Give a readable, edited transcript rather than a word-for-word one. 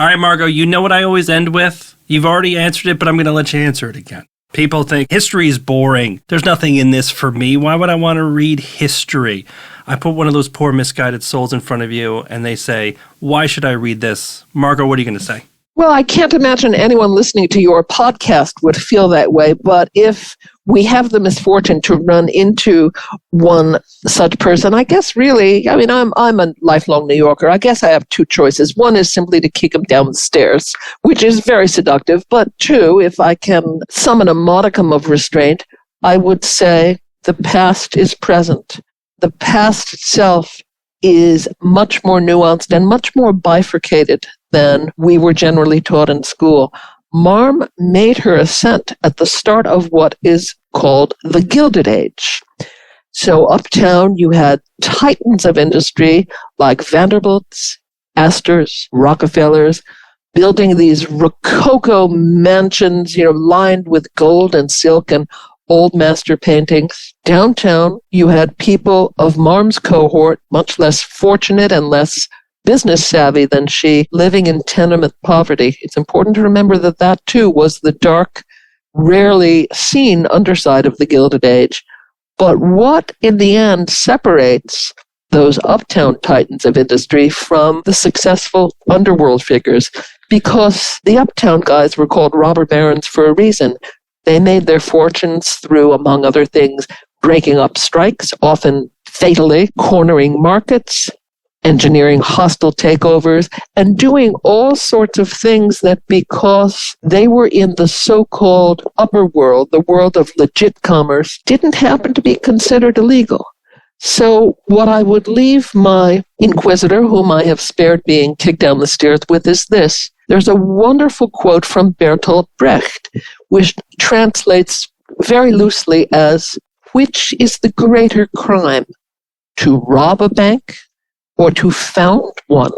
All right, Margot, you know what I always end with? You've already answered it, but I'm going to let you answer it again. People think history is boring. There's nothing in this for me. Why would I want to read history? I put one of those poor misguided souls in front of you, and they say, why should I read this? Margot, what are you going to say? Well, I can't imagine anyone listening to your podcast would feel that way, but if we have the misfortune to run into one such person, I guess really, I'm a lifelong New Yorker. I guess I have two choices. One is simply to kick him down the stairs, which is very seductive. But two, if I can summon a modicum of restraint, I would say the past is present. The past itself is much more nuanced and much more bifurcated than we were generally taught in school. Marm made her ascent at the start of what is called the Gilded Age. So uptown, you had titans of industry like Vanderbilts, Astors, Rockefellers, building these rococo mansions, lined with gold and silk and old master paintings. Downtown, you had people of Marm's cohort, much less fortunate and less business savvy than she, living in tenement poverty. It's important to remember that too was the dark, rarely seen underside of the Gilded Age. But what in the end separates those uptown titans of industry from the successful underworld figures? Because the uptown guys were called robber barons for a reason. They made their fortunes through, among other things, breaking up strikes, often fatally, cornering markets, engineering hostile takeovers, and doing all sorts of things that, because they were in the so-called upper world, the world of legit commerce, didn't happen to be considered illegal. So what I would leave my inquisitor, whom I have spared being kicked down the stairs with, is this. There's a wonderful quote from Bertolt Brecht, which translates very loosely as, which is the greater crime, to rob a bank or to found one?